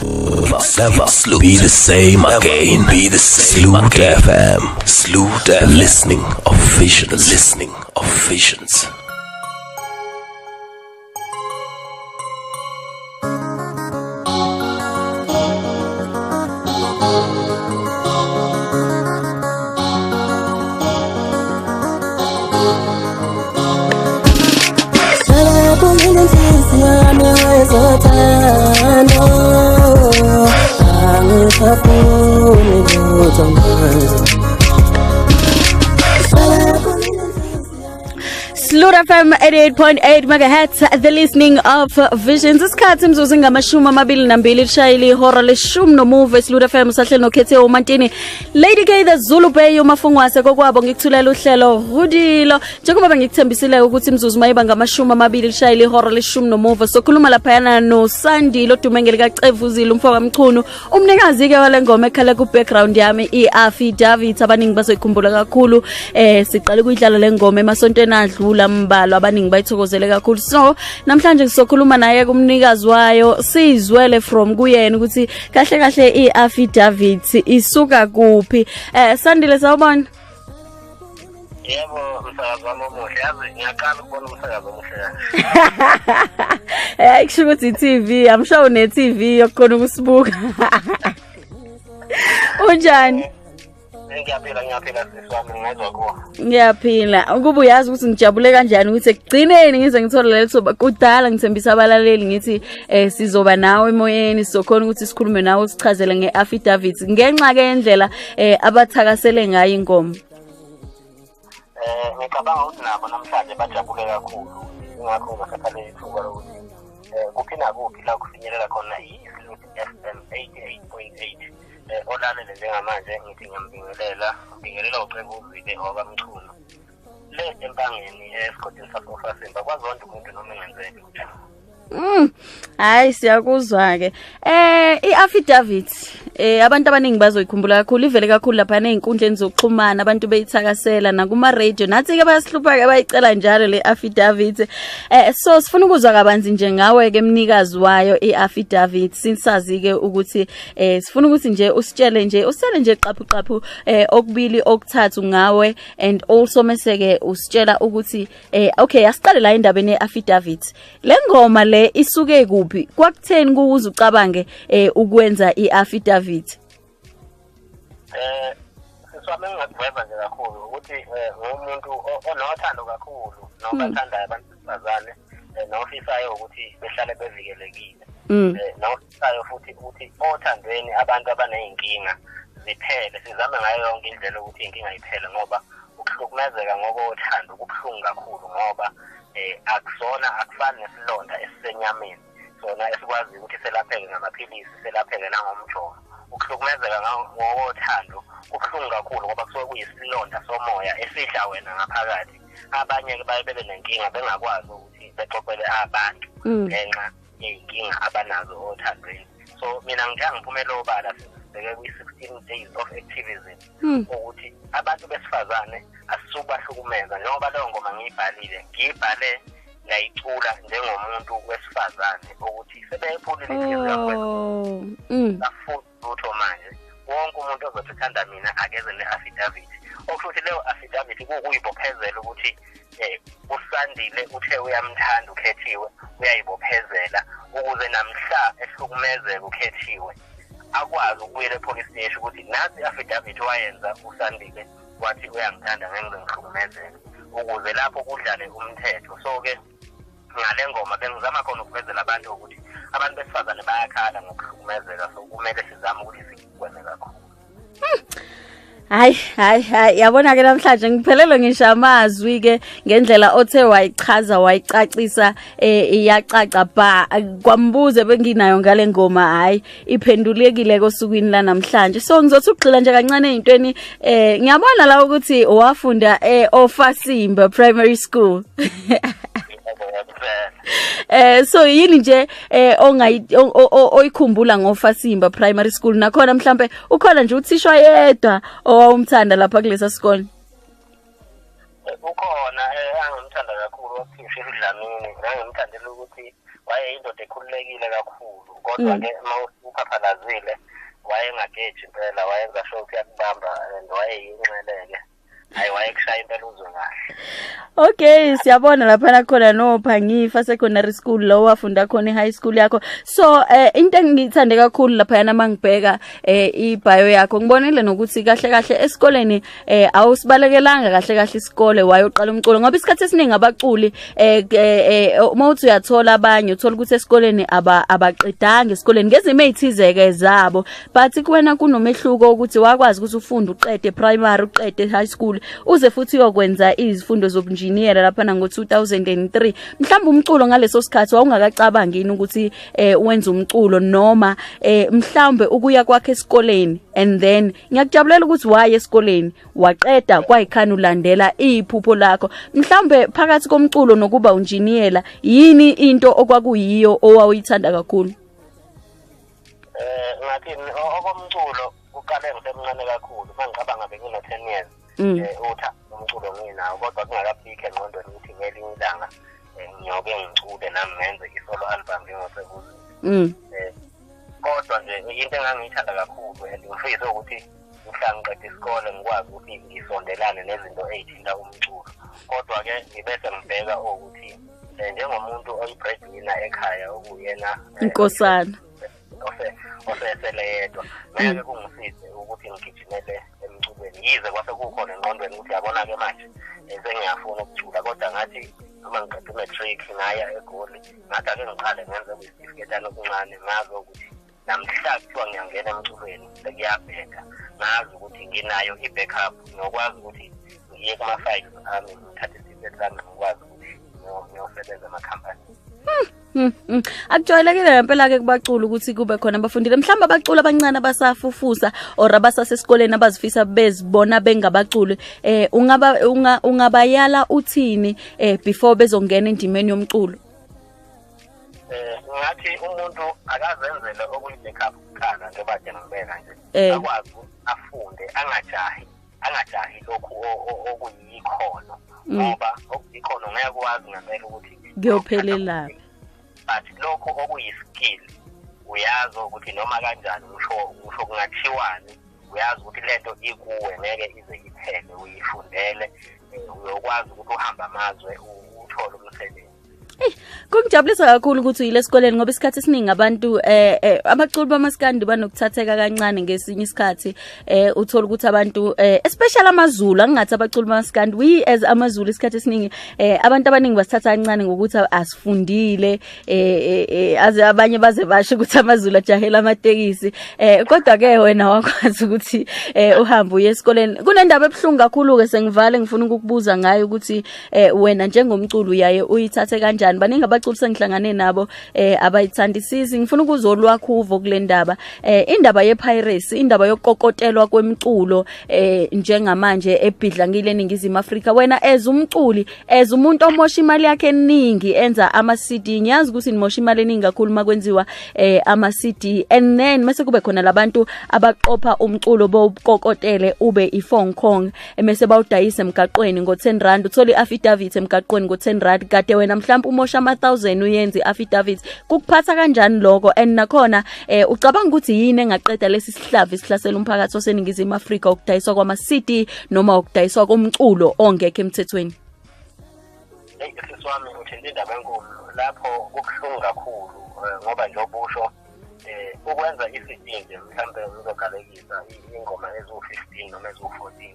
Never be the same again. Be the same. Sloot FM. Sloot FM. Listening of visions. Listening of visions. Sloot Fm 88.8 megahertz, the listening of visions. Isikhathi imzuzu ngamashumi amabili nambili lishayile ihora leshumi nomuva Sloot FM sahleli nokhethe uMantini Lady K the Zulu Bay umafungwase kokwabo ngikuthulela uhlelo hudilo njengoba bengikuthembisile ukuthi imzuzu mayiba ngamashumi amabili lishayile ihora leshumi nomuva sokhuluma lapha no Sandile odumengele kaCevuzile Mchunu umnikazi ke wale ngoma ekhala ku background yami iAffidavit abaningi bazoyikhumbula kakhulu siqale kuyidlala le ngoma emasontweni adlula mbalo abaningi bayithokozele kakhulu. So namhlanje sizokhuluma naye kumnikazi wayo sizwele from kuyena ukuthi kahle kahle iAffidavit isuka kuphi. Sandile sawubona. Yebo umsakazo omuhle yazi ngiyaqala ukubona umsakazo omuhle. Kusho ukuthi TV I'm sure une TV yokhona ukusibuka. Unjani? Ngiyaphila siswami ngezwe kuwo. Ngiyaphila. Ukuba uyazi ukuthi ngijabule kanjani ukuthi ekugcineni ngize ngithole leso kudala ngithembisa abalaleli ngithi sizoba nawe emoyeni sizokhona ukuthi sikhulume nawe sichazele ngeAffidavit ngenxa ke indlela abathakasele ngayo ingoma. Ngicabanga ukuthi nabo namhlanje bajabule kakhulu ingakho ngasakhale ithuba lokuthi kuphina kuphi la kufinyelela khona iSloot FM 88.8 olalele njengamanje ngithi ngiyambingelela uCevuzile Mchunu le empangeni esigodini saFasimba kwazonke umuntu noma engenzeki Hayi siyakuzwa ke iAffidavit abantu abaningi bazoyikhumbula kakhulu ivele kakhulu lapha ezinkundleni zokuxhumana abantu beyithakasela na kuma radio nathi ke bayasihlupha ke bayicela njalo leAffidavit so sifuna ukuzwa kabanzi nje ngawe ke mnikazi wayo iAffidavit sinsazi ke ukuthi sifuna ukuthi nje usitshele nje qaphu okubili okuthathu ngawe and also meseke usitshela ukuthi okay asiqale la indabeni yeAffidavit le ngoma le isuke kuphi kwakutheni kuuza ucabange ukwenza iAffidavit. Siswami ngakuveza nje kakhulu ukuthi umuntu onothando kakhulu nobathandayo abantu besifazane nofisayo ukuthi behlale bevikelekile nofisayo futhi ukuthi othandweni abantu abaneyinkinga ziphele sizame ngayo yonke indlela ukuthi inkinga iphele ngoba ukuhlukumezeka ngokothando kubhlungu kakhulu ngoba akusona akufani nesilonda esisenyameni sona esikwazi ukuthi selapheke ngamaphilisi selapheke nangomjovo ukuhlukumezeka ngokothando kubhlungu kakhulu ngoba kusuke kuyisilonda somoya esidla wena ngaphakathi abanye ke bayebele nenkinga bengakwazi ukuthi bexoxele abantu ngenxa yeyinkinga abanazo othandweni. So mina ngiphumela obala sibheke kwi-16 days of activism ukuthi abantu besifazane asubahlukumeza njengoba leyo ngoma ngiyibhale ngayicula njengomuntu wesifazane ukuthi sebeyiphulile isizwe yakwethu afuthi lutho manje wonke umuntu ozothanda mina akeze leAffidavit okuthi leyo Affidavit kuyibophezela ukuthi uSandile uthe uyamthanda ukhethiwe uyayibophezela ukuze namhla ehlukumezeke ukhethiwe akwazi ukubuyela epolice station ukuthi nazi Affidavit wayenza uSandile wathi uyangithanda ngenze ngihlukumezeke ukuze lapho kudlale umthetho. So ke ngale ngoma bengizama khona ukuvezela abantu ukuthi abantu besifazane bayakhala ngokuhlukumezeka so kumele sizame ukuthi sikwenze kakhulu. Hayi yabona ke namhlanje ngiphelelwe ngisho amazwi ke ngendlela othe wayichaza wayicacisa iyacaca ba kwambuze benginayo ngale ngoma hayi iphendulekile kosukwini la namhlanje. So ngizothi ugxila nje kancane ezintweni ngiyabona la ukuthi wafunda eOfasimba Primary School. So yini nje oyikhumbula ngoFasimba Primary School nakhona mhlambe ukhona nje uthisha yedwa owawumthanda lapha kulesa sikole? Ukhona angimthanda kakhulu wathisha uDlamini ngangimthandela ukuthi wayeyindoda ekhululekile kakhulu kodwa ke wayepaphalazile wayengageji impela wayenza sure ukuthi yakubamba and wayeyinxeleke hayi wayekushaya impela uzwe kahle. Okay, siyabona lapha khona no Phangifa secondary school lo wafunda khona high school yakho. So into engithande kakhulu lapha yana mangibheka ibio yakho ngibonile nokuthi kahle kahle esikoleni awusibalekelanga kahle kahle isikole wayoqala umculo ngoba isikhathi esiningi abaculi uma uthi uyathola abanye uthola ukuthi esikoleni abaqedanga esikoleni ngezimo ezithizeke zabo but kuwena kunomehluko ukuthi wakwazi ukuthi ufunde uqede primary uqede high school uze futhi uyokwenza izifundo zobunjiniyela lapha ngo 2003 mhlawumbe umculo ngaleso sikhathi wawungakacabangini ukuthi wenza umculo noma mhlawumbe ukuya kwakhe esikoleni and then ngiyakujabulela ukuthi waye esikoleni waqeda kwayikhana ulandela iphupho lakho mhlawumbe phakathi komculo nokuba unjiniyela yini into okwakuyiyo owawuyithanda kakhulu? Ngathi okomculo uqale ngisemncane kakhulu mangicabanga bengina 10 years uthanda umculo nginawo kodwa kungakafiki engqondweni ukuthi ngelinye ilanga ngiyoke ngicule nami ngenze isolo album njengoSevuzile. Kodwa nje into engangiyithanda kakhulu and ngifisa ukuthi mhla ngiqeda isikole ngikwazi ukuthi ngisondelane nezinto ezithinta umculo. Kodwa ke ngibese ngibheka ukuthi njengomuntu oyibreadwinner ekhaya okuyena inkosana osesele yedwa ngeke kungisize ukuthi ngigijimele emculweni yize kwase kukhona engqondweni ukuthi yabona ke manje sengiyafuna ukucula kodwa ngathi noma ngiqeda matric ngaya eGoli ngathi ake ngiqale ngenze isitifiketana okuncane ngazi ukuthi namhla kuthiwa ngiyangena emculweni sekuyabheka ngazi ukuthi nginayo i-backup ngokwazi ukuthi ngiye kuma-files ami ngithathe isitifiketi sami ngikwazi ukuthi ngiyosebenza amakhampani. Akujwayelekile ngempela ke kubacula ukuthi kube khona abafundile mhlamba abacula abancane abasafufusa or abasasesikoleni abazifisa bezibona bengabaculi ungabayala uthini before bezongena endimeni yomculo? Ngathi umuntu akazenzele okuyi-backup khana njengoba nje ngibeka nje akwazi afunde angajahi lokhu okuyikhono ngoba okuyikhono ngeke ukwazi ngempela ukuthi ngiyophelela but lokho okuyiskill uyazi ukuthi noma kanjani usho kungathiwani uyazi ukuthi lento ikuwe ngeke ize iphele uyifundele uyokwazi ukuthi uhambe amazwe uthole umsebenzi. Kungijabulisa kakhulu ukuthi uyilesikoleni ngoba isikhathi esiningi abantu abaculi bamaskandi banokuthatheka kancane ngesinye isikhathi uthola ukuthi abantu especially amaZulu angathi abaculi bamaskandi we as amaZulu isikhathi esiningi abantu abaningi basithatha kancane ngokuthi asifundile aze abanye baze basho ukuthi amaZulu ajahela amatekisi kodwa ke wena wakwazi ukuthi uhambe uye esikoleni kunendaba ebhlungu kakhulu ke sengivale ngifuna ukukubuza ngayo ukuthi wena njengomculi uyaye uyithathe kanjani baningi abaculi sengihlangane nabo abayithandisisi ngifuna ukuzolwakho uvo kule ndaba indaba yepiracy indaba yokukokotelwa kwemculo njengamanje ebhidlangile eNingizimu Afrika wena as umculi as umuntu omosha imali yakhe eningi enza ama CD ngiyazi ukuthi nimosha imali eningi kakhulu makwenziwa ama CD and then mase kube khona labantu abaqopha umculo bowukokotele ube iFong Kong emase bawudayisa emgaqweni ngo10 uthole iAffidavit emgaqweni ngo10 kade wena mhlawumbe umosha ama1000 uyenze iAffidavit kukuphatha kanjani lokho and nakhona ucabanga ukuthi yini engaqeda lesi sihlavu isihlasela umphakathi oseNingizimu Afrika ukudayiswa kwama CD noma ukudayiswa komculo ongekho emthethweni? Siswami uthinde indaba enkulu lapho kubuhlungu kakhulu ngoba njobusho ukwenza iCD nje mhlambe uzogalekisa ingoma ezu15 noma ezu14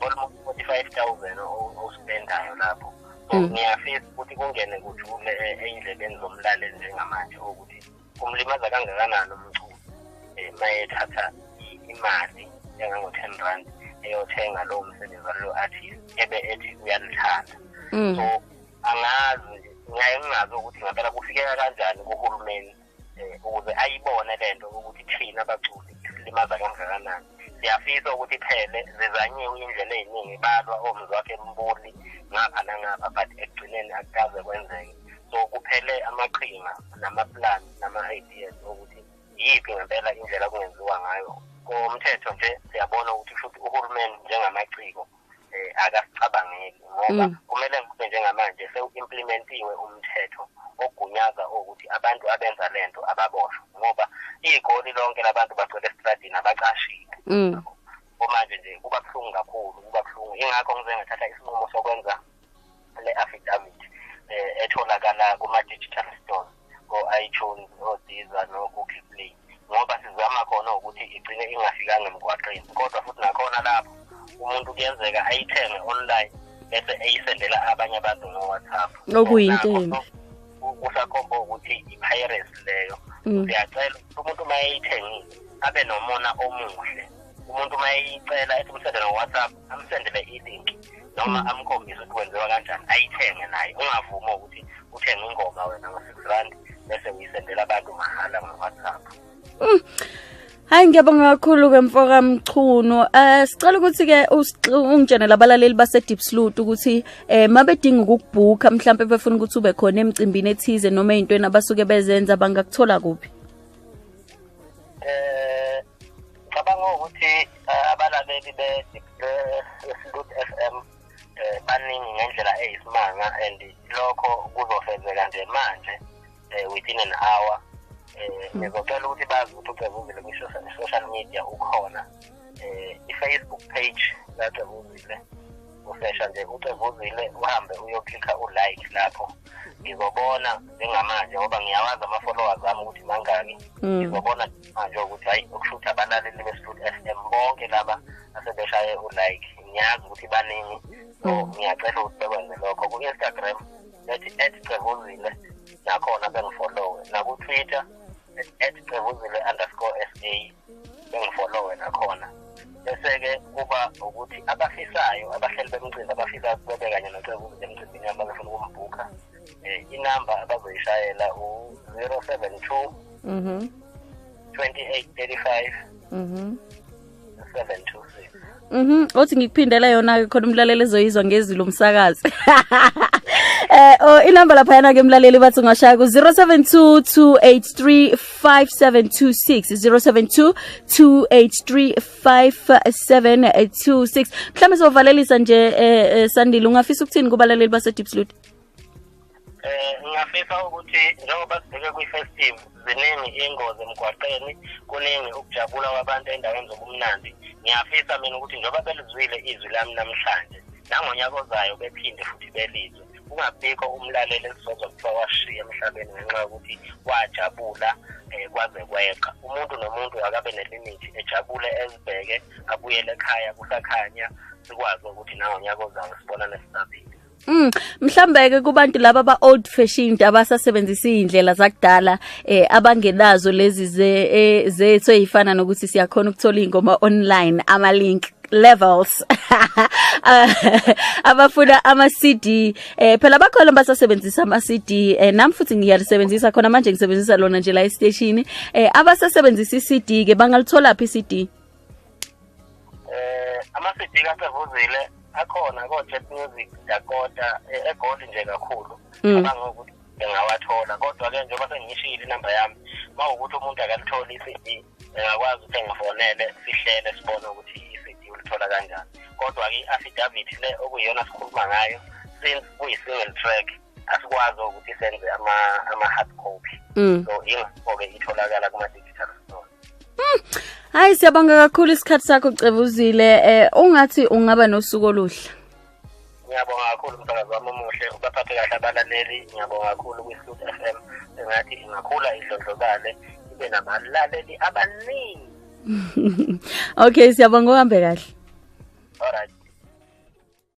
almost 45,000 ospendayo lapho. Ngiyafisa ukuthi kungene kujule endleleni zomlaleli njengamanje ukuthi kumlimaza kangakanani umculo mayethatha imali engango10 eyothenga lo msebenzi walo artist ebe ethi uyalithanda. So angazi ngingazi ukuthi ngempela kufikeka kanjani kuhulumeni ukuze ayibone lento ukuthi thina abaculi silimaza kangakanani. Siyafisa ukuthi phele zizanyiwe indlela eziningi balwa omzi wakhe Mbuli ngapha nangapha but ekugcineni akukaze kwenzeke. So kuphele amaqhinga namaplan nama-ideas ukuthi yiphi ngempela indlela kungenziwa ngayo. Komthetho nje siyabona ukuthi futhi uhulumeni njengamaciko akasicabangeli ngoba kumele kube njengamanje sewu-implementiwe umthetho ogunyaza ukuthi abantu abenza lento ababoshwe ngoba iy'kole inani lonke labantu bagcwele estradini abaqashile manje nje kuba buhlungu kakhulu kuba buhlungu ingakho ngize ngathatha isinqumo sokwenza le affidavit etholakala kuma digital stores iTunes Deezer no Google Play ngoba sizama khona ukuthi igcine ingafikanga emgwaqeni kodwa futhi nakhona lapho umuntu kuyenzeka ayithenge online bese eyisendela abanye abantu no WhatsApp okuyinto usakhomba ukuthi i-piracy leyo siyacela umuntu mayeyithengile abe nomona omuhle umuntu mayeyicela esimsendele no WhatsApp amsendele i-link noma amkhombise ukuthi kwenziwa kanjani ayithenge naye ungavuma ukuthi uthenge ingoma wena ngo-R6 bese uyisendela abantu mahala ngo-WhatsApp. Hayi ngiyabonga kakhulu ke mfoka Mchunu. Sicela ukuthi ke ungitshene labalaleli base Deep Sloot ukuthi mabedinga ukubhuka mhlawumbe befuna ukuthi ube khona emcimbini ethize noma izintweni abasuke bezenza bangakuthola kuphi? Cabanga ukuthi abalaleli be Sloot FM baningi ngendlela eyisimanga and lokho kuzofezeka nje manje within an hour. Ngizocela ukuthi bazi ukuthi uCevuzile kwi-social media ukhona i-Facebook page kaCevuzile usesha nje uCevuzile uhambe uyoklikha u-like lapho ngizobona njengamanje ngoba ngiyawazi ama-followers ami ukuthi mangaki ngizobona manje ukuthi hayi ukushuthi abalaleli be-Sloot FM bonke laba asebeshaye u-like ngiyazi ukuthi baningi so ngiyacela ukuthi bekwenze lokho ku-Instagram @Cevuzile nakhona bengifollowe naku-Twitter @Cevuzile_SA bengifollowe nakhona bese-ke kuba ukuthi abafisayo abahleli bemicimbi abafisa ukubeka kanye noCevuzile emcimbini yami bafuna ukumbhuka inamba abazoyishayela u-072 2835 726. Othi ngikuphindela yona khona umlaleli ezoyizwa ngezilo umsakazi. Inamba lapha yana ke mlaleli bathi ungashaya ku 0722835726 0722835726. Mhlawumbe sovalelisa nje Sandile ungafisa ukuthini kubalaleli base Deep Sloot? Ngiyafisa ukuthi njengoba sibheke kwi-festive ziningi ingozi emgwaqeni kuningi ukujabula kwabantu endaweni zobumnandi ngiyafisa mina ukuthi njengoba belizwile izwi lami namhlanje nangonyaka ozayo bephinde futhi belizwe kungabikho umlaleli esizozwa kuthiwa washiya emhlabeni ngenxa yokuthi wajabula kwaze kweqa umuntu nomuntu akabe nelimit ejabule ezibheke abuyele ekhaya kusakhanya sikwazi ukuthi nangonyaka ozayo sibonane sisabile. Mhlambe ke kubantu laba ba old fashioned abasasebenzisa indlela zakudala abangenazo lezi zethu ezifana nokuthi siyakhona ukuthola ingoma online ama link levels abafuna ama CD phela bakhona basasebenzisa ama CD nami futhi ngiyalisebenzisa khona manje ngisebenzisa lona nje la station abasasebenzisa iCD ke bangalithola phi iCD ama CD kaCevuzile akhona ko-Jet Music Dakota eGold nje kakhulu abangokuthi ngawathola kodwa ke njengoba sengishilo inamba yami mawukuthi umuntu akalithola iCD engakwazi ukuthi engifonele sihlele sibone ukuthi iCD ulithola kanjani kodwa ke i-affidavit le okuyiyona sikhuluma ngayo since kuyi-single track asikwazi ukuthi senze ama hard copy so ingakho-ke itholakala kuma-digital store. Hayi siyabonga kakhulu isikhathi sakho Cevuzile ungathi ungaba nosuku oluhle. Ngiyabonga kakhulu msakazi wami omuhle ubaphathe kahle abalaleli ngiyabonga kakhulu kwi-Sloot FM engathi ingakhula idlondlobale ibe nabalaleli abaningi. Okay siyabonga uhambe kahle. Alright.